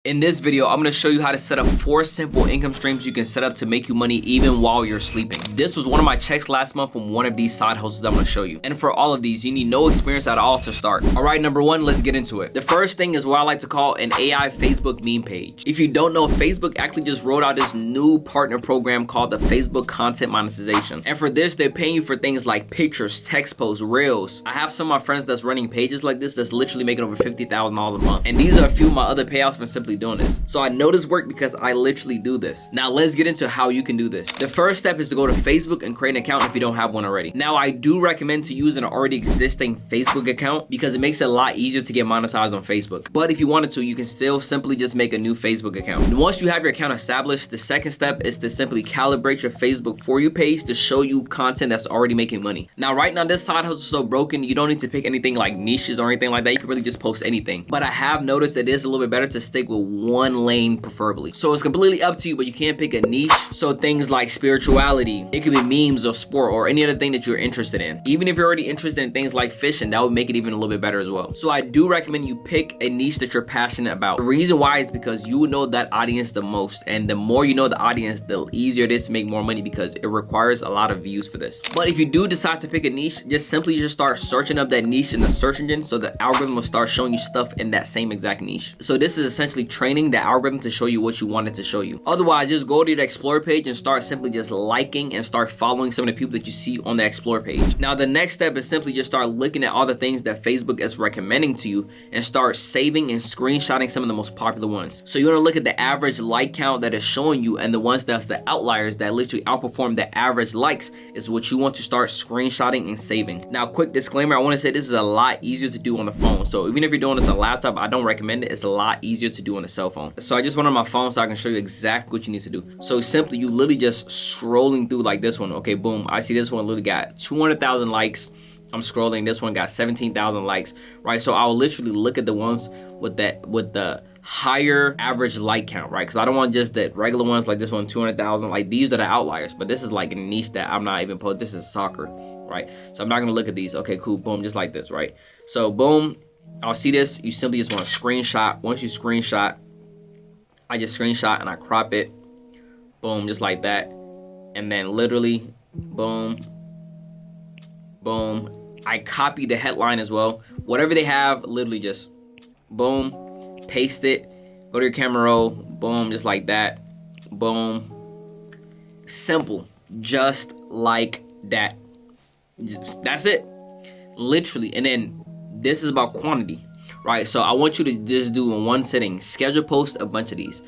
In this video, I'm going to show you how to set up 4 simple income streams you can set up to make you money even while you're sleeping. This was one of my checks last month from one of these side hustles that I'm going to show you. And for all of these, you need no experience at all to start. Alright, number 1, let's get into it. The first thing is what I like to call an AI Facebook meme page. If you don't know, Facebook actually just rolled out this new partner program called the Facebook Content Monetization. And for this, they're paying you for things like pictures, text posts, reels. I have some of my friends that's running pages like this that's literally making over $50,000 a month. And these are a few of my other payouts from simply doing this. So I know this work because I literally do this. Now let's get into how you can do this. The first step is to go to Facebook and create an account if you don't have one already. Now I do recommend to use an already existing Facebook account because it makes it a lot easier to get monetized on Facebook. But if you wanted to, you can still simply just make a new Facebook account. And once you have your account established, the second step is to simply calibrate your Facebook For You page to show you content that's already making money. Now right now this side hustle is so broken, you don't need to pick anything like niches or anything like that. You can really just post anything. But I have noticed it is a little bit better to stick with one lane preferably. So it's completely up to you, but you can't pick a niche. So things like spirituality, it could be memes or sport or any other thing that you're interested in. Even if you're already interested in things like fishing, that would make it even a little bit better as well. So I do recommend you pick a niche that you're passionate about. The reason why is because you know that audience the most, and the more you know the audience, the easier it is to make more money because it requires a lot of views for this. But if you do decide to pick a niche, just simply start searching up that niche in the search engine so the algorithm will start showing you stuff in that same exact niche. So this is essentially training the algorithm to show you what you want it to show you. Otherwise, just go to the Explore page and start simply just liking and start following some of the people that you see on the Explore page. Now, the next step is simply just start looking at all the things that Facebook is recommending to you and start saving and screenshotting some of the most popular ones. So you want to look at the average like count that is showing you, and the ones that's the outliers that literally outperform the average likes is what you want to start screenshotting and saving. Now, quick disclaimer, I want to say this is a lot easier to do on the phone. So even if you're doing this on a laptop, I don't recommend it. It's a lot easier to do on a cell phone. So I just went on my phone so I can show you exactly what you need to do. So simply, you literally just scrolling through like this one. Okay, boom. I see this one literally got 200,000 likes. I'm scrolling. This one got 17,000 likes, right? So I'll literally look at the ones with the higher average like count, right? Because I don't want just the regular ones like this one, 200,000. Like these are the outliers, but this is like a niche that I'm not even posting. This is soccer, right? So I'm not gonna look at these. Okay, cool. Boom, just like this, right? So boom, I'll see this. You simply just want to screenshot. Once you screenshot, I just screenshot and I crop it. Boom, just like that. And then literally, boom, boom. I copy the headline as well. Whatever they have, literally just boom, paste it. Go to your camera roll. Boom, just like that. Boom. Simple. Just like that. That's it. Literally. And then this is about quantity, right? So I want you to just do in one sitting, schedule post a bunch of these.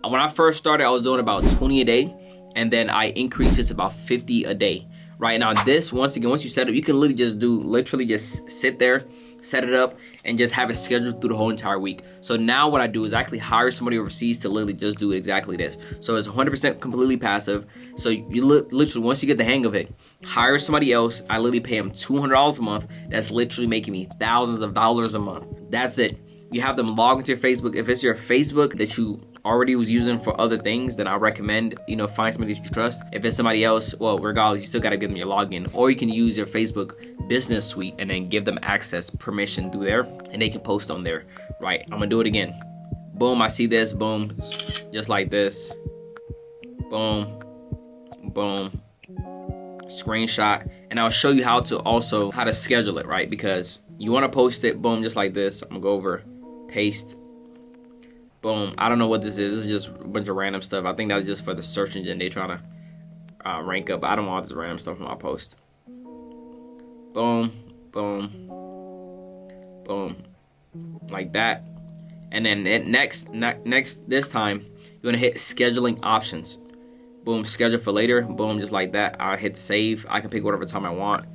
When I first started, I was doing about 20 a day, and then I increased this about 50 a day. Right now, this, once again, once you set it, you can literally just sit there, set it up, and just have it scheduled through the whole entire week. So now what I do is I actually hire somebody overseas to literally just do exactly this. So it's 100% completely passive. So you literally, once you get the hang of it, hire somebody else. I literally pay them $200 a month. That's literally making me thousands of dollars a month. That's it. You have them log into your Facebook. If it's your Facebook that you already was using for other things, then I recommend, find somebody that you trust. If it's somebody else, well, regardless, you still got to give them your login. Or you can use your Facebook business suite and then give them access permission through there, and they can post on there, right? I'm going to do it again. Boom, I see this. Boom, just like this. Boom, boom. Screenshot. And I'll show you how to schedule it, right? Because you want to post it, boom, just like this. I'm going to go over, paste. Boom. I don't know what this is. This is just a bunch of random stuff. I think that's just for the search engine. They trying to rank up. I don't want this random stuff in my post. Boom. Boom. Boom. Like that. And then this time, you're going to hit scheduling options. Boom. Schedule for later. Boom. Just like that. I hit save. I can pick whatever time I want.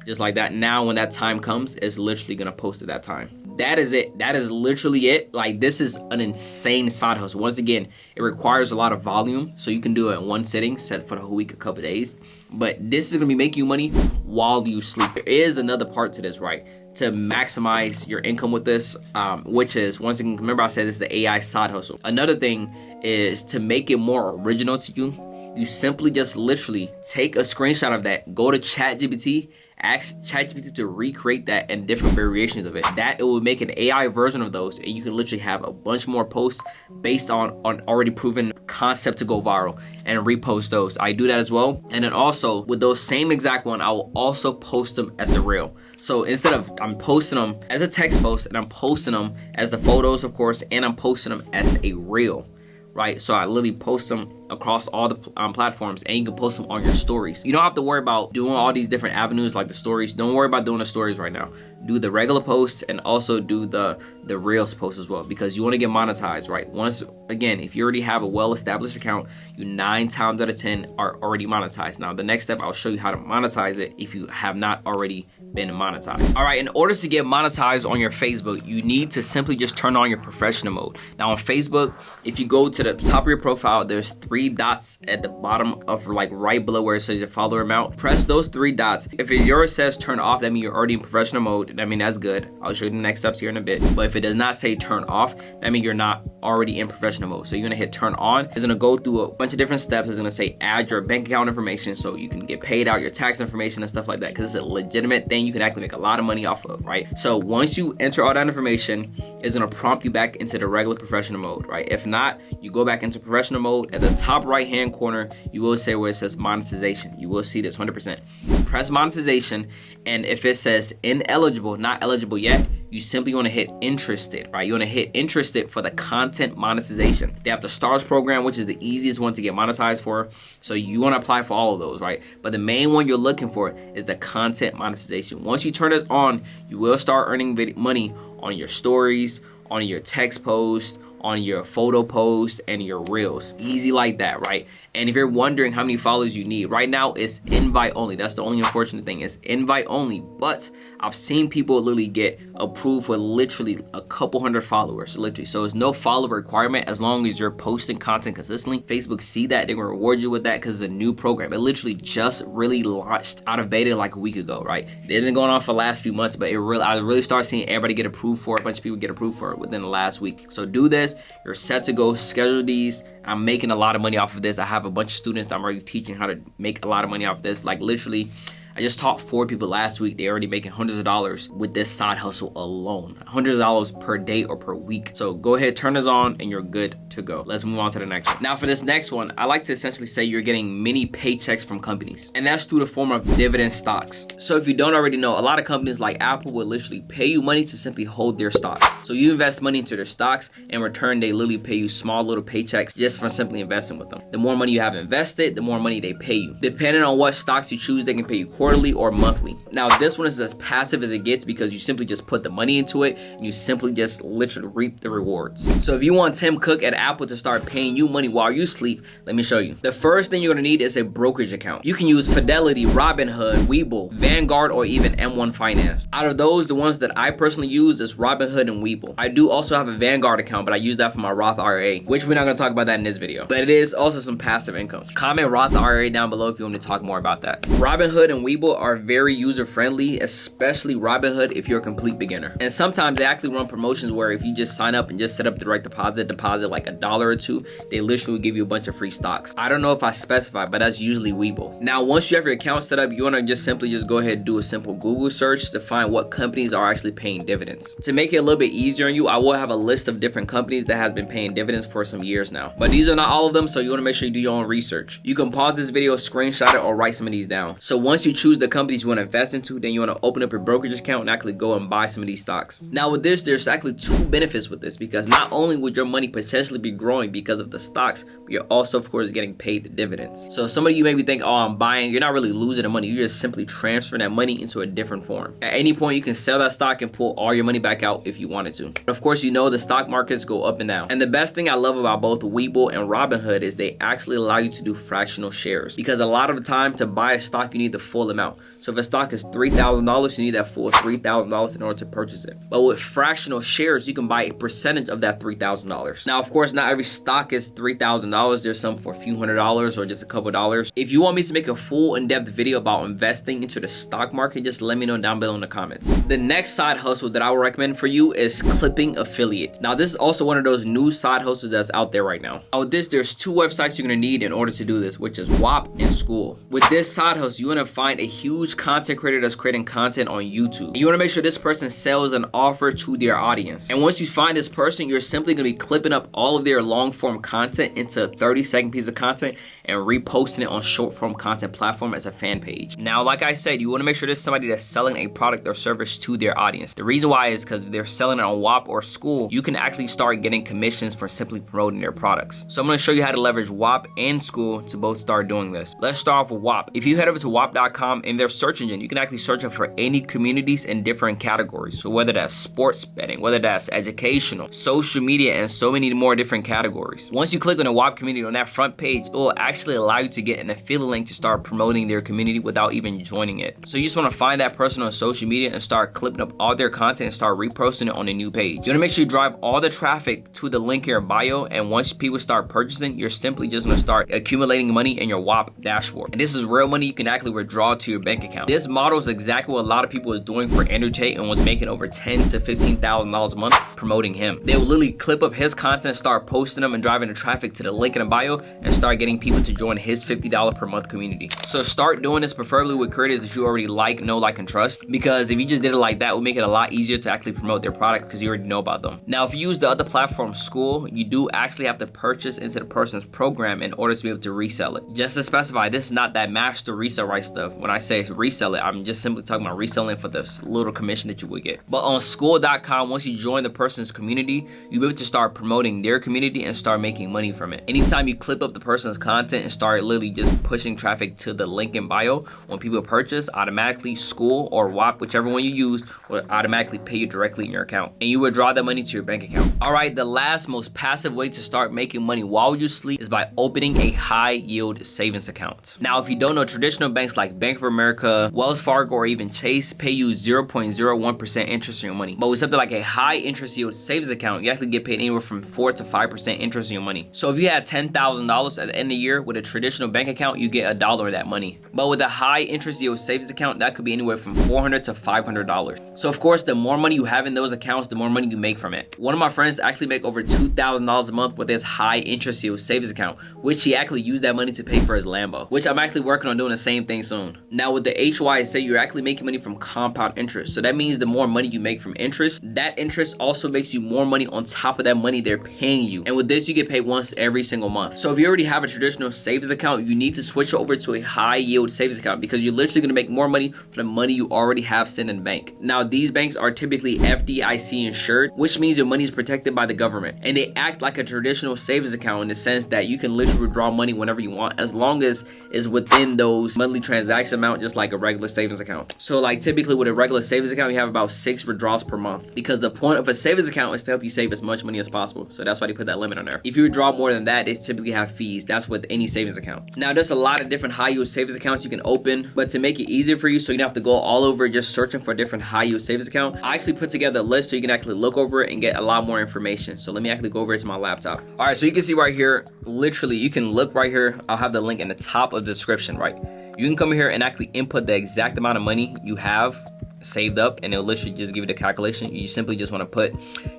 Just like that. Now, when that time comes, it's literally going to post at that time. That is it. That is literally it. Like, this is an insane side hustle. Once again, it requires a lot of volume, so you can do it in one sitting, set for the whole week, a couple days. But this is going to be making you money while you sleep. There is another part to this, right? To maximize your income with this, which is, once again, remember I said this is the AI side hustle. Another thing is to make it more original to you. You simply just literally take a screenshot of that, go to ChatGPT, ask ChatGPT to recreate that and different variations of it. That it will make an AI version of those, and you can literally have a bunch more posts based on already proven concept to go viral and repost those. I do that as well. And then also with those same exact one, I will also post them as a reel. So instead of, I'm posting them as a text post and I'm posting them as the photos, of course, and I'm posting them as a reel, right? So I literally post them across all the platforms, and you can post them on your stories. You don't have to worry about doing all these different avenues like the stories. Don't worry about doing the stories right now. Do the regular posts and also do the Reels post as well, because you want to get monetized, right? Once again, if you already have a well-established account, you 9 times out of 10 are already monetized. Now the next step, I'll show you how to monetize it if you have not already been monetized. All right, in order to get monetized on your Facebook, you need to simply just turn on your professional mode. Now on Facebook, if you go to the top of your profile, there's 3 dots at the bottom of like right below where it says your follower amount. Press those 3 dots. If yours says turn off, that means you're already in professional mode. That means that's good. I'll show you the next steps here in a bit. But if it does not say turn off, that means you're not already in professional mode. So you're gonna hit turn on. It's gonna go through a bunch of different steps. It's gonna say add your bank account information so you can get paid out, your tax information and stuff like that, because it's a legitimate thing you can actually make a lot of money off of, right? So once you enter all that information, it's gonna prompt you back into the regular professional mode, right? If not, you go back into professional mode. At the top right hand corner, you will say where it says monetization. You will see this 100%. Press monetization, and if it says ineligible, not eligible yet, you simply want to hit interested, right? You want to hit interested for the content monetization. They have the stars program, which is the easiest one to get monetized for. So you want to apply for all of those, right? But the main one you're looking for is the content monetization. Once you turn it on, you will start earning money on your stories, on your text posts, on your photo posts, and your reels. Easy like that, right? And if you're wondering how many followers you need, right now it's invite only. That's the only unfortunate thing, it's invite only. But I've seen people literally get approved for literally a couple hundred followers, literally. So it's no follower requirement as long as you're posting content consistently. Facebook see that, they're gonna reward you with that because it's a new program. It literally just really launched out of beta like a week ago, right? They've been going on for the last few months, but I really started seeing everybody get approved for it. A bunch of people get approved for it within the last week. So do this, you're set to go, schedule these. I'm making a lot of money off of this. I have a bunch of students that I'm already teaching how to make a lot of money off of this. Like literally, I just taught 4 people last week. They're already making hundreds of dollars with this side hustle alone. $100 per day or per week. So go ahead, turn this on, and you're good to go. Let's move on to the next one. Now for this next one, I like to essentially say you're getting mini paychecks from companies. And that's through the form of dividend stocks. So if you don't already know, a lot of companies like Apple will literally pay you money to simply hold their stocks. So you invest money into their stocks, in return, they literally pay you small little paychecks just for simply investing with them. The more money you have invested, the more money they pay you. Depending on what stocks you choose, they can pay you quarterly or monthly. Now this one is as passive as it gets because you simply just put the money into it and you simply just literally reap the rewards. So if you want Tim Cook at Apple to start paying you money while you sleep, let me show you. The first thing you're gonna need is a brokerage account. You can use Fidelity, Robinhood, Webull, Vanguard, or even M1 Finance. Out of those, the ones that I personally use is Robinhood and Webull. I do also have a Vanguard account, but I use that for my Roth IRA, which we're not gonna talk about that in this video. But it is also some passive income. Comment Roth IRA down below if you want me to talk more about that. Robinhood and Webull are very user-friendly, especially Robinhood if you're a complete beginner. And sometimes they actually run promotions where if you just sign up and just set up direct deposit like $1 or $2, they literally will give you a bunch of free stocks. I don't know if I specify, but that's usually Webull. Now, once you have your account set up, you want to just simply go ahead and do a simple Google search to find what companies are actually paying dividends. To make it a little bit easier on you, I will have a list of different companies that has been paying dividends for some years now. But these are not all of them, so you want to make sure you do your own research. You can pause this video, screenshot it, or write some of these down. So once you choose the companies you want to invest into, then you want to open up your brokerage account and actually go and buy some of these stocks. Now with this, there's actually 2 benefits with this, because not only would your money potentially be growing because of the stocks, but you're also of course getting paid the dividends. So some of you may be thinking, oh, I'm buying, you're not really losing the money, you're just simply transferring that money into a different form. At any point you can sell that stock and pull all your money back out if you wanted to. But of course, you know the stock markets go up and down. And the best thing I love about both Webull and Robinhood is they actually allow you to do fractional shares, because a lot of the time to buy a stock you need the full amount. So if a stock is $3,000, you need that full $3,000 in order to purchase it. But with fractional shares, you can buy a percentage of that $3,000. Now, of course, not every stock is $3,000. There's some for a few $100s or just a couple dollars. If you want me to make a full in-depth video about investing into the stock market, just let me know down below in the comments. The next side hustle that I would recommend for you is clipping affiliates. Now, this is also one of those new side hustles that's out there right now. With this, there's 2 websites you're gonna need in order to do this, which is WAP and School. With this side hustle, you wanna find a huge content creator that's creating content on YouTube. And you want to make sure this person sells an offer to their audience. And once you find this person, you're simply going to be clipping up all of their long form content into a 30-second piece of content and reposting it on short form content platform as a fan page. Now, like I said, you want to make sure this is somebody that's selling a product or service to their audience. The reason why is because if they're selling it on WAP or School, you can actually start getting commissions for simply promoting their products. So I'm going to show you how to leverage WAP and School to both start doing this. Let's start off with WAP. If you head over to WAP.com in their search engine, you can actually search up for any communities in different categories. So whether that's sports betting, whether that's educational, social media, and so many more different categories. Once you click on the WAP community on that front page, it will actually allow you to get an affiliate link to start promoting their community without even joining it. So you just want to find that person on social media and start clipping up all their content and start reposting it on a new page. You want to make sure you drive all the traffic to the link in your bio, and once people start purchasing, you're simply just going to start accumulating money in your WAP dashboard. And this is real money you can actually withdraw to your bank account. This model is exactly what a lot of people was doing for Andrew Tate and was making over $10,000 to $15,000 a month promoting him. They will literally clip up his content, start posting them and driving the traffic to the link in the bio and start getting people to join his $50 per month community. So start doing this preferably with creators that you already like, know, like, and trust, because if you just did it like that, it would make it a lot easier to actually promote their product because you already know about them. Now, if you use the other platform, School, you do actually have to purchase into the person's program in order to be able to resell it. Just to specify, this is not that master resell right stuff. When I say resell it, I'm just simply talking about reselling for this little commission that you would get. But on School.com, once you join the person's community, you'll be able to start promoting their community and start making money from it. Anytime you clip up the person's content and start literally just pushing traffic to the link in bio, when people purchase, automatically School or WAP, whichever one you use, will automatically pay you directly in your account. And you withdraw that money to your bank account. All right, the last most passive way to start making money while you sleep is by opening a high yield savings account. Now, if you don't know, traditional banks like Bank of America, Wells Fargo, or even Chase pay you 0.01% interest on your money. But with something like a high interest yield savings account, you actually get paid anywhere from 4 to 5% interest on your money. So if you had $10,000 at the end of the year with a traditional bank account, you get $1 of that money. But with a high interest yield savings account, that could be anywhere from $400 to $500. So of course, the more money you have in those accounts, the more money you make from it. One of my friends actually make over $2,000 a month with his high interest yield savings account, which he actually used that money to pay for his Lambo, which I'm actually working on doing the same thing soon. Now with the HYSA, you're actually making money from compound interest. So that means the more money you make from interest, that interest also makes you more money on top of that money they're paying you. And with this, you get paid once every single month. So if you already have a traditional savings account, you need to switch over to a high yield savings account because you're literally going to make more money from the money you already have sitting in the bank. Now these banks are typically FDIC insured, which means your money is protected by the government. And they act like a traditional savings account in the sense that you can literally withdraw money whenever you want, as long as it's within those monthly transaction amount, just like a regular savings account. So like typically with a regular savings account, you have about 6 withdrawals per month, because the point of a savings account is to help you save as much money as possible. So that's why they put that limit on there. If you withdraw more than that, they typically have fees. That's with any savings account. Now there's a lot of different high yield savings accounts you can open, but to make it easier for you so you don't have to go all over just searching for a different high yield savings account, I actually put together a list so you can actually look over it and get a lot more information. So let me actually go over it to my laptop. All right, so you can see right here, literally you can look right here. I'll have the link in the top of the description, right? You can come here and actually input the exact amount of money you have saved up, and it'll literally just give you the calculation. You simply just want to put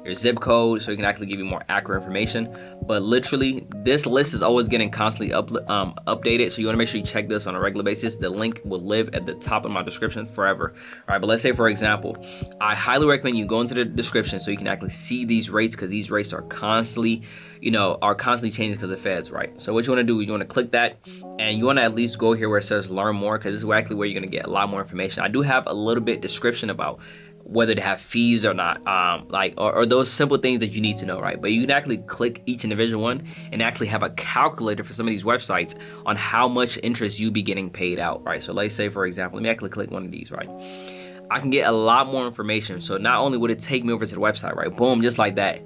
your zip code so it can actually give you more accurate information. But literally this list is always getting constantly updated, so you want to make sure you check this on a regular basis. The link will live at the top of my description forever. All right, but let's say for example, I highly recommend you go into the description so you can actually see these rates, because these rates are constantly changing because of Feds, right? So what you want to do, you want to click that, and you want to at least go here where it says learn more, because this is actually where you're going to get a lot more information. I do have a little bit description about whether they have fees or not, or those simple things that you need to know, right? But you can actually click each individual one and actually have a calculator for some of these websites on how much interest you be getting paid out, right? So let's say for example, let me actually click one of these, right? I can get a lot more information. So not only would it take me over to the website, right? Boom, just like that.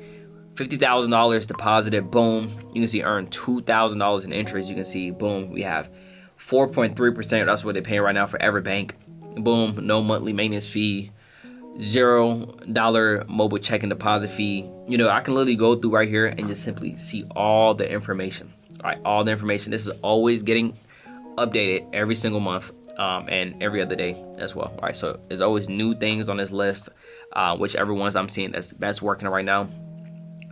$50,000 deposited, boom. You can see earn $2,000 in interest. You can see, boom, we have 4.3%. That's what they're paying right now for every bank. Boom, no monthly maintenance fee, $0 mobile checking deposit fee. You know, I can literally go through right here and just simply see all the information. All right, all the information. This is always getting updated every single month and every other day as well. All right, so there's always new things on this list, whichever ones I'm seeing that's working right now.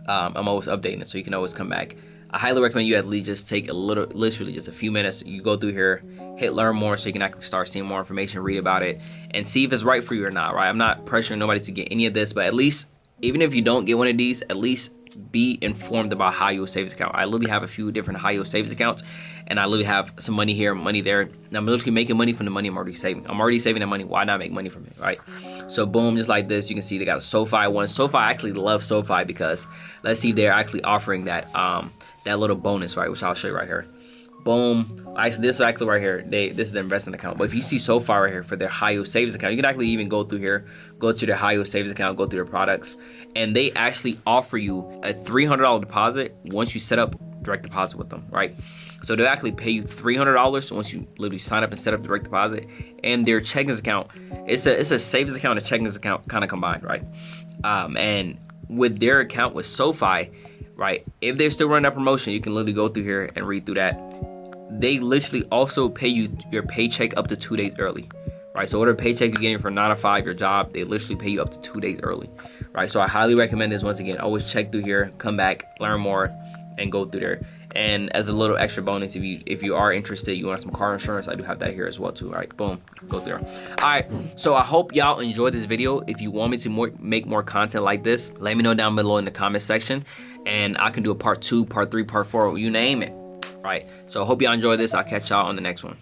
I'm always updating it, so you can always come back I highly recommend you at least just take literally just a few minutes. You go through here, hit learn more, so you can actually start seeing more information, read about it, and see if it's right for you or not, right? I'm not pressuring nobody to get any of this, but at least, even if you don't get one of these, at least be informed about high yield savings account. I literally have a few different high yield savings accounts, and I literally have some money here, money there, and I'm literally making money from the money I'm already saving. I'm already saving that money. Why not make money from it, right? So boom, just like this, you can see they got a SoFi one. SoFi, I actually love SoFi because let's see if they're actually offering that that little bonus, right? Which I'll show you right here. Boom. Actually, this is actually right here. This is the investment account. But if you see SoFi right here for their high yield savings account, you can actually even go through here, go to their high yield savings account, go through their products, and they actually offer you a $300 deposit once you set up direct deposit with them, right? So they'll actually pay you $300 once you literally sign up and set up direct deposit. And their checkings account, it's a savings account and a checkings account kind of combined, right? And with their account with SoFi, right, if they're still running that promotion, you can literally go through here and read through that. They literally also pay you your paycheck up to 2 days early, right? So whatever paycheck you're getting from 9 to 5, your job, they literally pay you up to 2 days early, right? So I highly recommend this. Once again, always check through here, come back, learn more, and go through there. And as a little extra bonus, if you are interested, you want some car insurance, I do have that here as well too. All right, boom, go through there. All right, so I hope y'all enjoyed this video. If you want me to make more content like this, let me know down below in the comment section, and I can do a part 2, part 3, part 4, you name it. Right, so I hope y'all enjoyed this. I'll catch y'all on the next one.